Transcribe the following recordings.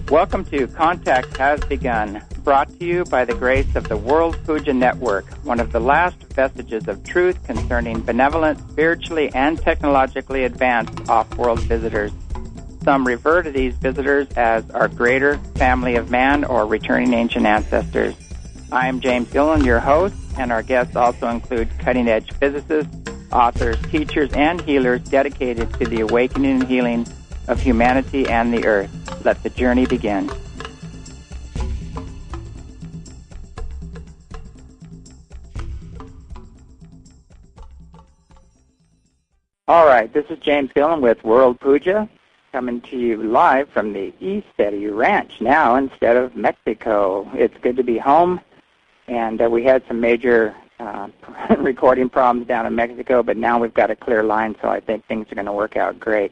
Welcome to Contact Has Begun, brought to you by the grace of the World Puja Network, one of the last vestiges of truth concerning benevolent, spiritually and technologically advanced off-world visitors. Some refer to these visitors as our greater family of man or returning ancient ancestors. I am James Gillen, your host, and our guests also include cutting-edge physicists, authors, teachers, and healers dedicated to the awakening and healing of humanity and the earth. Let the journey begin. All right, this is James Gillen with World Puja, coming to you live from the East City Ranch now instead of Mexico. It's good to be home, and we had some major recording problems down in Mexico, but now we've got a clear line, so I think things are going to work out great.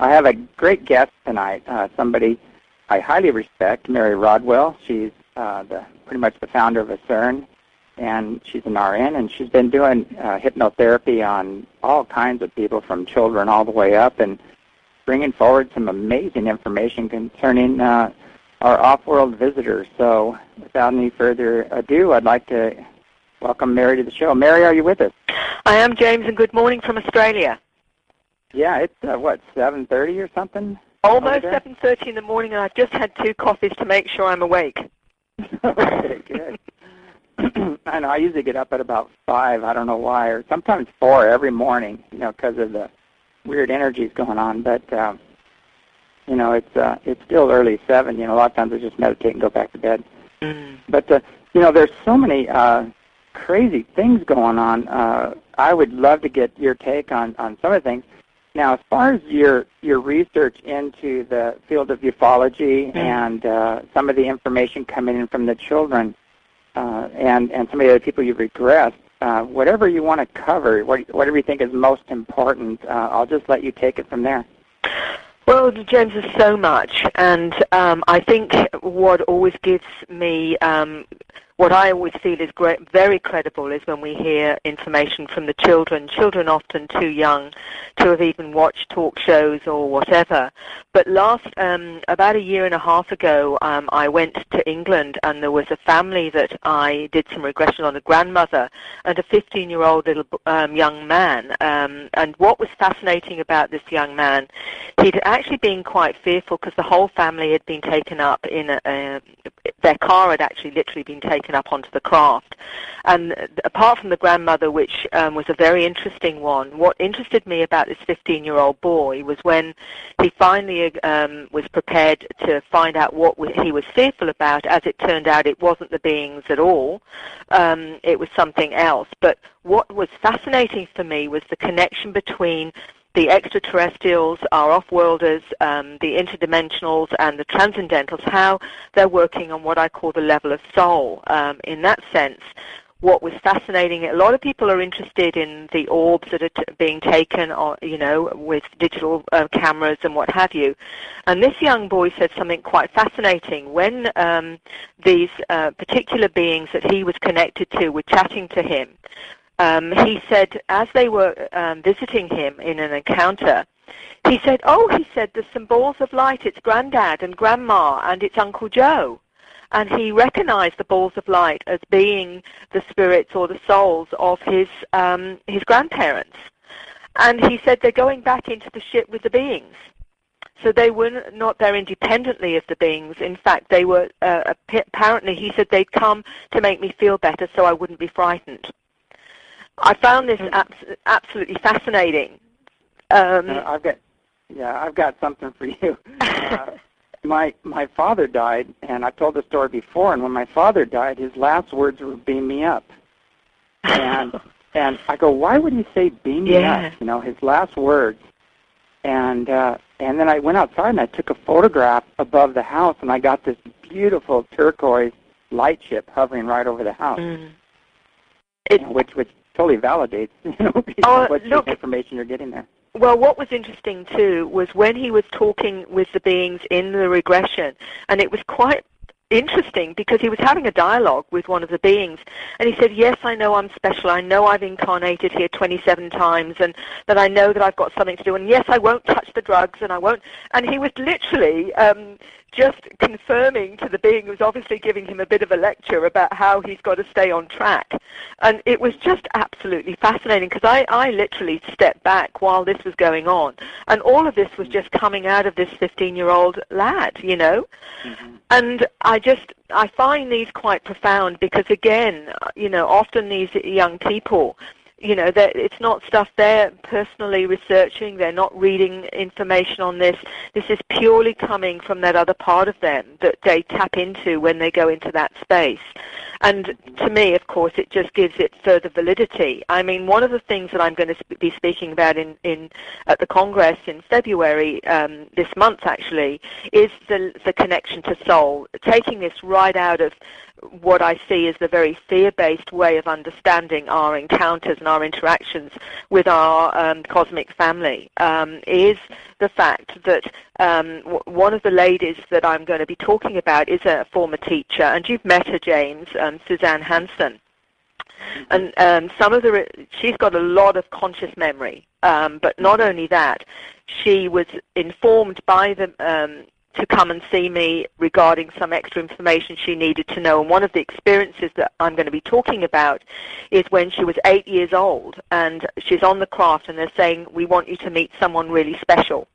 I have a great guest tonight, somebody I highly respect, Mary Rodwell. She's pretty much the founder of CERN, and she's an RN, and she's been doing hypnotherapy on all kinds of people, from children all the way up, and bringing forward some amazing information concerning our off-world visitors. So without any further ado, I'd like to welcome Mary to the show. Mary, are you with us? I am, James, and good morning from Australia. Yeah, it's, 7:30 or something? Almost 7:30 in the morning, and I've just had 2 coffees to make sure I'm awake. Okay, good. I know, I usually get up at about 5, I don't know why, or sometimes 4 every morning, because of the weird energies going on. But, it's still early 7. A lot of times I just meditate and go back to bed. Mm. But, there's so many crazy things going on. I would love to get your take on some of the things. Now, as far as your research into the field of ufology and some of the information coming in from the children and some of the other people you've regressed, whatever you want to cover, whatever you think is most important, I'll just let you take it from there. Well, James, there's so much, and I think what always gives me what I always feel is very credible is when we hear information from the children. Children often too young to have even watched talk shows or whatever. But about a year and a half ago, I went to England, and there was a family that I did some regression on, a grandmother and a 15-year-old little young man. And what was fascinating about this young man, he'd actually been quite fearful because the whole family had been taken up in their car had actually literally been taken up onto the craft. And apart from the grandmother, which was a very interesting one, what interested me about this 15-year-old boy was when he finally was prepared to find out what he was fearful about. As it turned out, it wasn't the beings at all. It was something else. But what was fascinating for me was the connection between the extraterrestrials, our off-worlders, the interdimensionals, and the transcendentals, how they're working on what I call the level of soul. In that sense, what was fascinating, a lot of people are interested in the orbs that are being taken, with digital cameras and what have you. And this young boy said something quite fascinating. When these particular beings that he was connected to were chatting to him, he said, as they were visiting him in an encounter, he said, there's some balls of light. It's Granddad and Grandma and it's Uncle Joe. And he recognized the balls of light as being the spirits or the souls of his grandparents. And he said they're going back into the ship with the beings. So they were not there independently of the beings. In fact, they were, apparently, he said they'd come to make me feel better so I wouldn't be frightened. I found this absolutely fascinating. I've got something for you. My father died, and I've told the story before. And when my father died, his last words were "beam me up." And I go, why would he say "beam me up"? His last words. And then I went outside and I took a photograph above the house, and I got this beautiful turquoise light ship hovering right over the house. Which totally validates, what information you're getting there. Well, what was interesting, too, was when he was talking with the beings in the regression, and it was quite interesting because he was having a dialogue with one of the beings, and he said, yes, I know I'm special, I know I've incarnated here 27 times, and that I know that I've got something to do, and yes, I won't touch the drugs, and I won't, and he was literally just confirming to the being who was obviously giving him a bit of a lecture about how he's got to stay on track. And it was just absolutely fascinating because I literally stepped back while this was going on. And all of this was just coming out of this 15-year-old lad, Mm-hmm. And I find these quite profound because, again, often these young people, it's not stuff they're personally researching. They're not reading information on this. This is purely coming from that other part of them that they tap into when they go into that space. And to me, of course, it just gives it further validity. I mean, one of the things that I'm going to be speaking about at the Congress in February, this month actually, is the connection to soul, taking this right out of what I see as the very fear-based way of understanding our encounters and our interactions with our cosmic family, is the fact that one of the ladies that I'm going to be talking about is a former teacher, and you've met her, James, Suzanne Hansen. And she's got a lot of conscious memory, but not only that, she was informed by the to come and see me regarding some extra information she needed to know. And one of the experiences that I'm going to be talking about is when she was 8 years old, and she's on the craft, and they're saying, we want you to meet someone really special.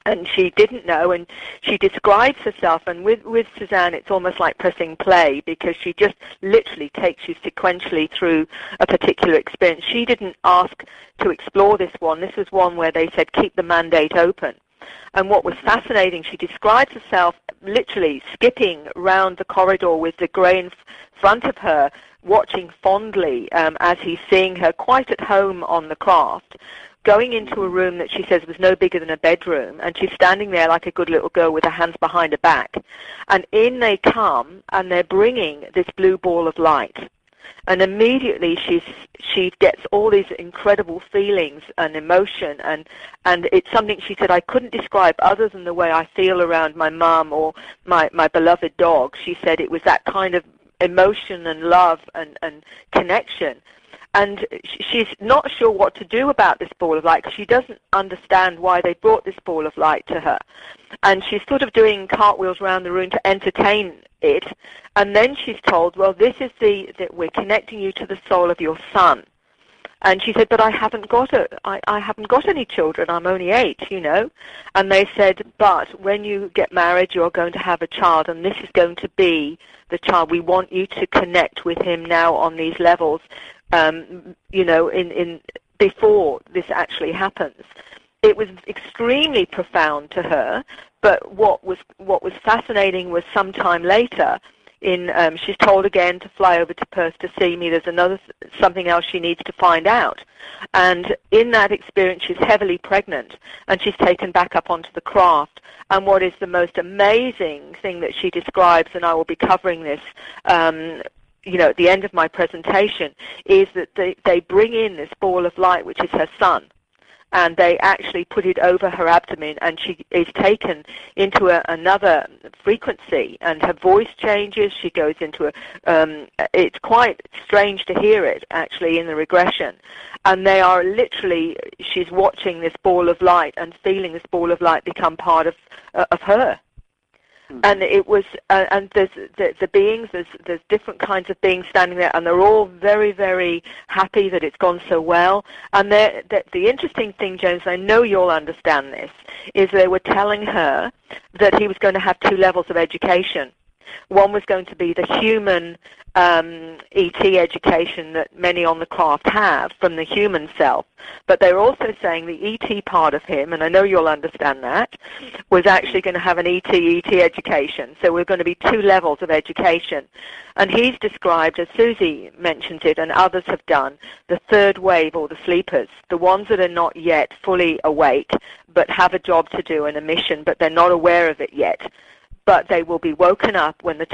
And she didn't know, and she describes herself, and with Suzanne, it's almost like pressing play, because she just literally takes you sequentially through a particular experience. She didn't ask to explore this one. This was one where they said, keep the mandate open. And what was fascinating, she describes herself literally skipping round the corridor with the grey in front of her, watching fondly as he's seeing her quite at home on the craft, going into a room that she says was no bigger than a bedroom, and she's standing there like a good little girl with her hands behind her back. And in they come, and they're bringing this blue ball of light. And immediately she gets all these incredible feelings and emotion, and it's something she said I couldn't describe other than the way I feel around my mum or my beloved dog. She said it was that kind of emotion and love and connection. And she's not sure what to do about this ball of light because she doesn't understand why they brought this ball of light to her. And she's sort of doing cartwheels around the room to entertain it. And then she's told, well, this is that we're connecting you to the soul of your son. And she said, but I haven't got any children. I'm only 8, And they said, but when you get married, you're going to have a child, and this is going to be the child. We want you to connect with him now on these levels. In before this actually happens. It was extremely profound to her, but what was fascinating was sometime later, she's told again to fly over to Perth to see me. There's something else she needs to find out. And in that experience, she's heavily pregnant, and she's taken back up onto the craft. And what is the most amazing thing that she describes, and I will be covering this at the end of my presentation, is that they bring in this ball of light, which is her son, and they actually put it over her abdomen, and she is taken into another frequency, and her voice changes. She goes into it's quite strange to hear it, actually, in the regression. And they are literally, she's watching this ball of light and feeling this ball of light become part of her. And it was, and there's the beings, there's different kinds of beings standing there, and they're all very, very happy that it's gone so well. And the interesting thing, James, I know you'll understand this, is they were telling her that he was going to have 2 levels of education. One was going to be the human ET education that many on the craft have from the human self, but they were also saying the ET part of him, and I know you'll understand that, was actually going to have an ET education. So we're going to be 2 levels of education. And he's described, as Susie mentions it and others have done, the 3rd wave, or the sleepers, the ones that are not yet fully awake but have a job to do and a mission, but they're not aware of it yet. But they will be woken up when the